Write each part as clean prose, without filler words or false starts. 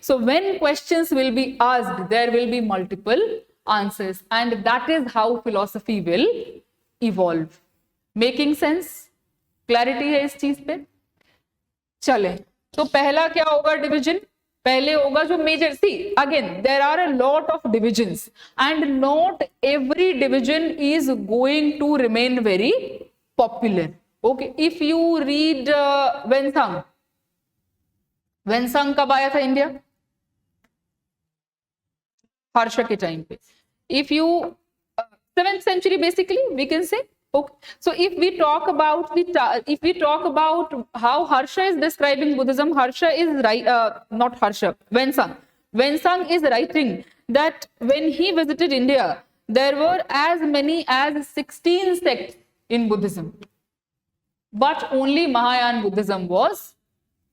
So when questions will be asked, there will be multiple answers, and that is how philosophy will evolve. Making sense? Clarity है इस चीज पे? चले, तो पहला क्या होगा डिवीजन? पहले होगा जो major, see again there are a lot of divisions and not every division is going to remain very popular. Okay, if you read Xuanzang, Xuanzang कब आया था इंडिया? हर्ष के टाइम पे. If you 7th century basically we can say. Okay, so if we talk about how Harsha is describing Buddhism, Harsha is right, not Harsha, Wensang is writing that when he visited India, there were as many as 16 sects in Buddhism, but only Mahayana Buddhism was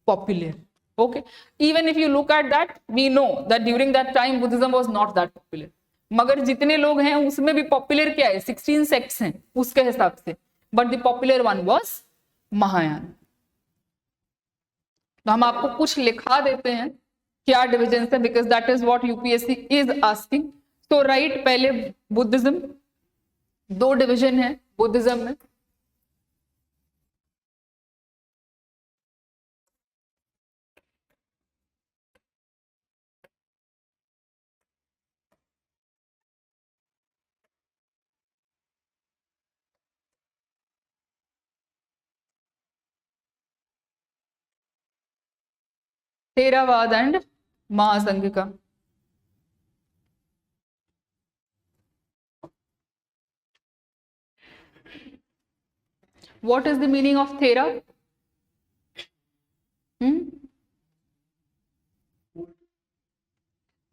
popular. Okay, even if you look at that, we know that during that time Buddhism was not that popular. मगर जितने लोग हैं उसमें भी popular क्या है? 16 sects हैं उसके हिसाब से, but the popular one was Mahayana. तो हम आपको कुछ लिखा देते हैं क्या डिविजन है, because that is what UPSC is asking. तो राइट, पहले बुद्धिज्म, 2 डिविजन है बुद्धिज्म में. Theravada and Mahasanghika. What is the meaning of Thera?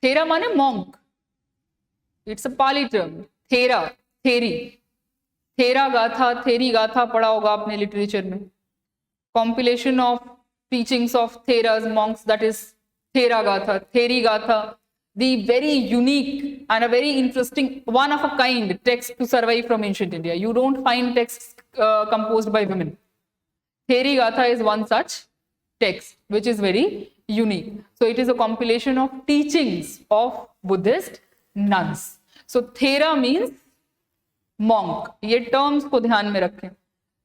Thera माने monk. It's a Pali term. Thera, Theri, Theragatha, Theri Gatha पढ़ा होगा आपने लिटरेचर में. Compilation of teachings of Theras, monks, that is Thera Gatha, Theri Gatha, the very unique and a very interesting, one of a kind text to survive from ancient India. You don't find texts composed by women. Theri Gatha is one such text which is very unique. So it is a compilation of teachings of Buddhist nuns. So Thera means monk. ये terms को ध्यान में रखें.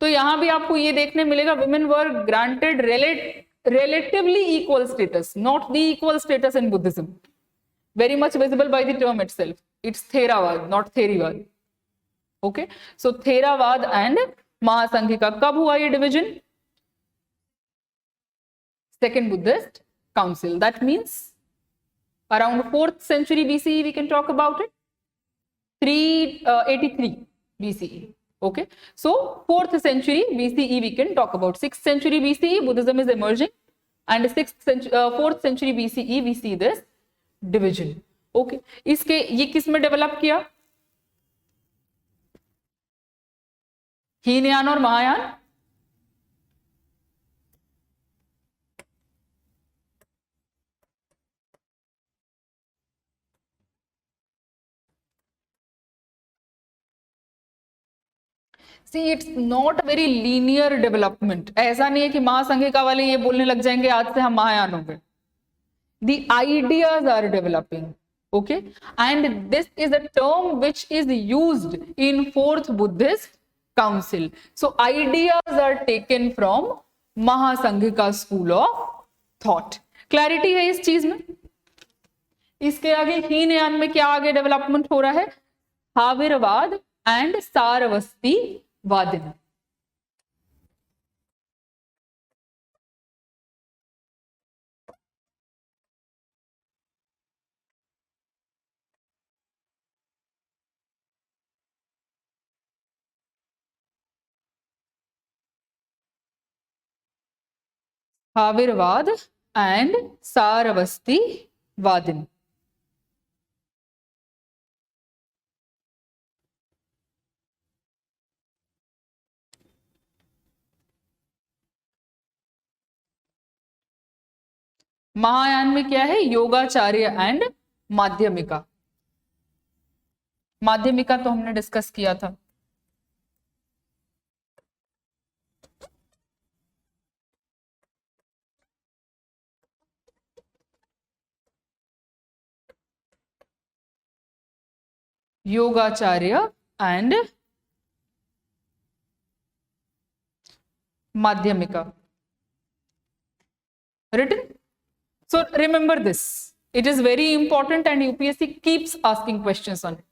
तो यहां भी आपको ये देखने मिलेगा, women were granted relatively equal status, not the equal status in Buddhism. Very much visible by the term itself. It's Theravada, not Therivad. Okay, so Theravada and Mahasanghika. कब हुआ ये division? Second Buddhist Council. That means around 4th century BCE we can talk about it. 383 BCE. Okay, so 4th century BCE we can talk about. 6th century BCE Buddhism is emerging, and 4th century BCE we see this division. Okay, इसके ये किस में develop किया? हीनयान और Mahayana. See, it's not very linear development. ऐसा नहीं है कि महासंघिका वाले ये बोलने लग जाएंगे आज से हम महायान हो गए. The ideas are developing. Okay, and this is a term which is used in 4th Buddhist Council. So ideas are taken from Mahasanghika school of thought. Clarity है इस चीज में? इसके आगे हीनयान में क्या आगे डेवलपमेंट हो रहा है? हाविरवाद एंड सारवस्ती वादिन. हाविरवाद एंड सारवस्ती वादिन. महायान में क्या है? योगाचार्य एंड माध्यमिका. माध्यमिका तो हमने डिस्कस किया था. Yogacharya and Madhyamika. Written? So remember this. It is very important and UPSC keeps asking questions on it.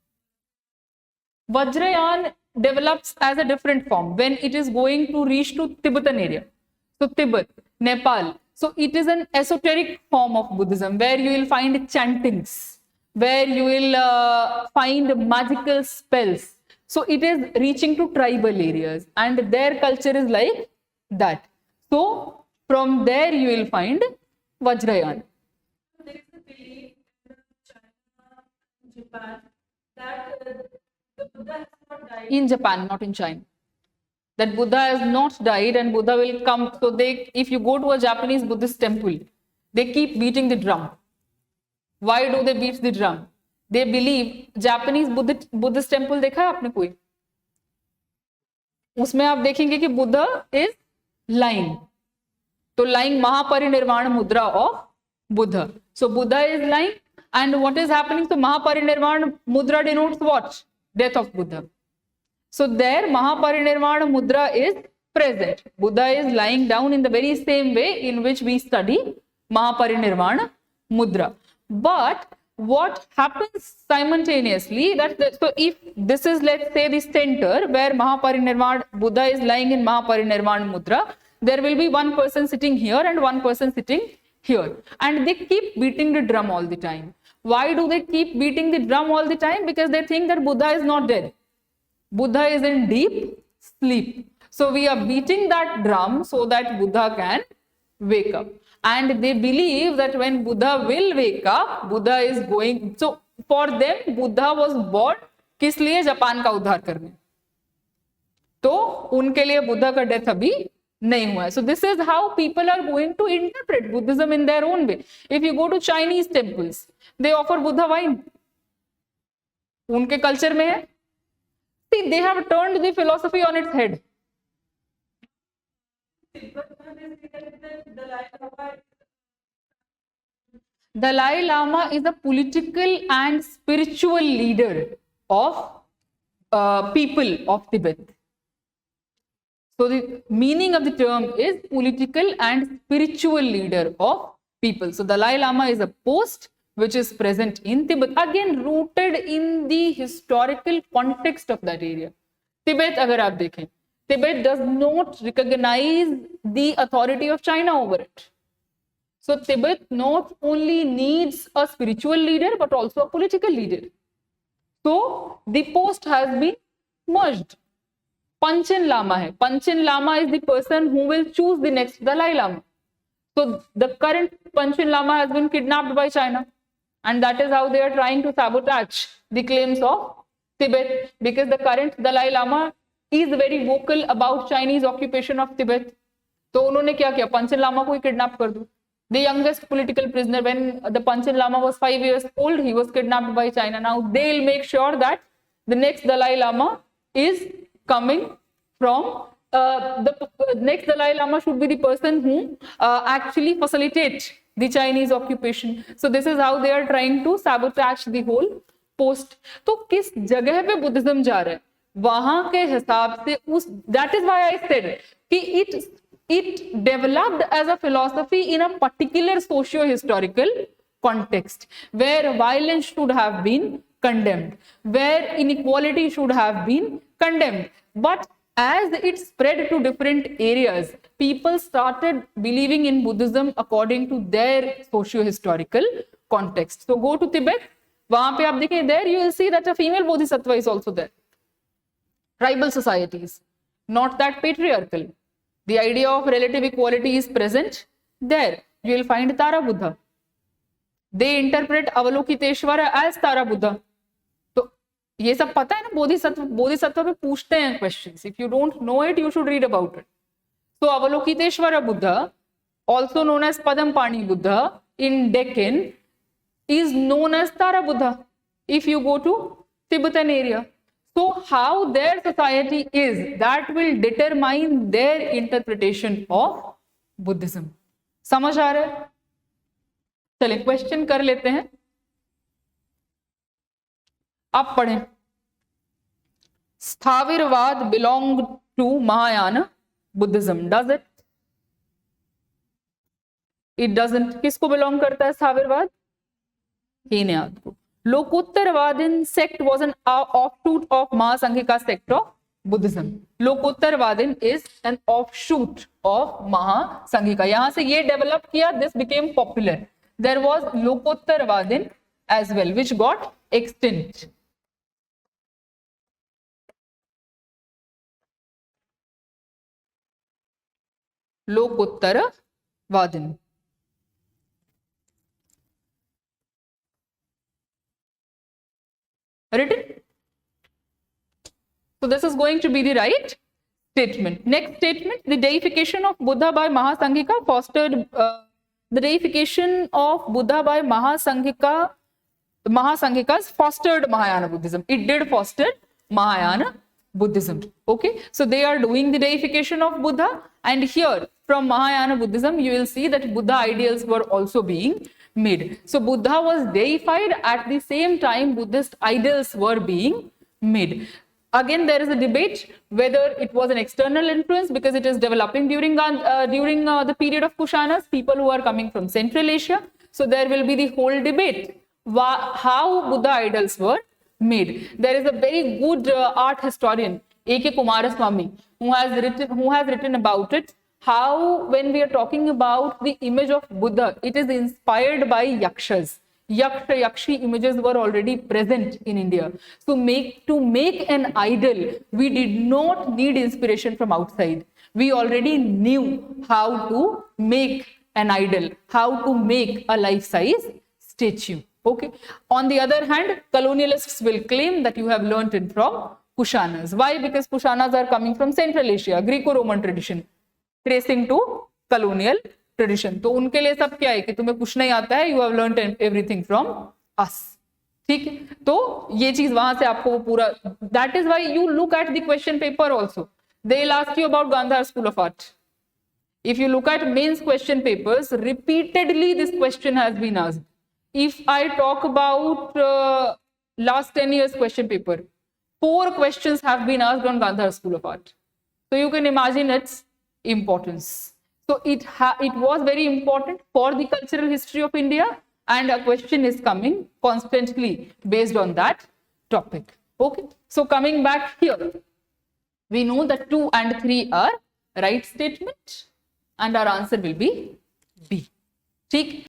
Vajrayan develops as a different form when it is going to reach to Tibetan area. So Tibet, Nepal. So it is an esoteric form of Buddhism where you will find chantings, where you will find magical spells. So it is reaching to tribal areas and their culture is like that. So from there you will find Vajrayan. There is a belief in China, Japan, that the Buddha has not died. In Japan, not in China. That Buddha has not died and Buddha will come. So they, if you go to a Japanese Buddhist temple, they keep beating the drum. Why do they beat the drum? They believe, Japanese Buddhist temple देखा है आपने कोई? उसमें आप देखेंगे कि Buddha is lying, तो lying महापरिनिर्वाण मुद्रा of Buddha. So Buddha is lying and what is happening? So Mahaparinirvana mudra denotes what? Death of Buddha. So there Mahaparinirvana mudra is present. Buddha is lying down in the very same way in which we study Mahaparinirvana mudra. But what happens simultaneously, so if this is, let's say, the center where Mahaparinirvana Buddha is lying in Mahaparinirvana mudra, there will be one person sitting here and one person sitting here, and they keep beating the drum all the time. Why do they keep beating the drum all the time? Because they think that Buddha is not dead. Buddha is in deep sleep. So we are beating that drum so that Buddha can wake up. And they believe that when Buddha will wake up, Buddha is going. So for them, Buddha was born किस लिए? Japan का उद्धार करने. तो उनके लिए बुद्धा का death अभी नहीं हुआ है. So this is how people are going to interpret Buddhism in their own way. If you go to Chinese temples, they offer Buddha wine. उनके कल्चर में है. See, they have turned the philosophy on its head. Dalai Lama is a political and spiritual leader of people of Tibet. So the meaning of the term is political and spiritual leader of people. So Dalai Lama is a post which is present in Tibet, again rooted in the historical context of that area. Tibet, अगर आप देखें, Tibet does not recognize the authority of China over it. So Tibet not only needs a spiritual leader but also a political leader. So the post has been merged. Panchen Lama hai. Panchen Lama is the person who will choose the next Dalai Lama. So the current Panchen Lama has been kidnapped by China, and that is how they are trying to sabotage the claims of Tibet, because the current Dalai Lama is very vocal about Chinese occupation of Tibet. तो उन्होंने क्या किया? पंचन लामा को ही kidnap कर दो. The youngest political prisoner, when the Panchen Lama was 5 years old, he was kidnapped by China. Now they'll make sure that the next Dalai Lama is coming from the next Dalai Lama should be the person who actually facilitates the Chinese occupation. So this is how they are trying to sabotage the whole post. तो किस जगह पे Buddhism जा रहा है वहां के हिसाब से उस, that is why I said कि it developed as a philosophy in a particular socio-historical context where violence should have been condemned, where inequality should have been condemned. But as it spread to different areas, people started believing in Buddhism according to their socio-historical context. So go to Tibet, वहां पे आप देखें, there you will see that a female bodhisattva is also there. Tribal societies, not that patriarchal. The idea of relative equality is present there. You will find Tara Buddha. They interpret Avalokiteshvara as Tara Buddha. तो ये सब पता है ना, बोधिसत्व पे पूछते हैं questions. If you don't know it, you should read about it. So Avalokiteshvara Buddha, also known as Padampani Buddha in Deccan, is known as Tara Buddha if you go to Tibetan area. So how their society is, that will determine their interpretation of Buddhism. समझ आ रहा है? चलिए question कर लेते हैं. आप पढ़ें. Sthavirvad belonged to Mahayana Buddhism. Does it? It doesn't. किसको belong करता है स्थाविरवाद? हीनयाद को. Lokottarvadin sect was an offshoot of Mahasangika sect of Buddhism. Lokottarvadin is an offshoot of Mahasangika. यहाँ से ये develop किया, this became popular. There was Lokottarvadin as well, which got extinct. Lokottarvadin. Written? So this is going to be the right statement. Next statement, the deification of Buddha by Mahasangika fostered the deification of Buddha by Mahasangikas fostered Mahayana Buddhism. It did foster Mahayana Buddhism. Okay, so they are doing the deification of Buddha, and here from Mahayana Buddhism you will see that Buddha ideals were also being made. So Buddha was deified, at the same time Buddhist idols were being made. Again, there is a debate whether it was an external influence, because it is developing during the period of Kushanas, people who are coming from Central Asia. So there will be the whole debate how Buddha idols were made. There is a very good art historian, A.K. Kumaraswamy, who has written about it. How, when we are talking about the image of Buddha, it is inspired by yakshas. Yakshi images were already present in India. So to make an idol, we did not need inspiration from outside. We already knew how to make an idol, how to make a life-size statue. Okay. On the other hand, colonialists will claim that you have learnt it from Kushanas. Why? Because Kushanas are coming from Central Asia, Greco-Roman tradition, tracing to colonial tradition. तो उनके लिए सब क्या है कि तुम्हें कुछ नहीं आता है, you have learned everything from us. ठीक है, तो ये चीज वहां से आपको वो पूरा, that is why you look at the question paper also, they will ask you about Gandhara school of art. If you look at mains question papers, repeatedly this question has been asked. If I talk about last 10 years question paper, 4 questions have been asked on Gandhar School of Art. So you can imagine its importance. So it was very important for the cultural history of India, and a question is coming constantly based on that topic. Okay, so coming back here, we know that 2 and 3 are right statement, and our answer will be B. ठीक.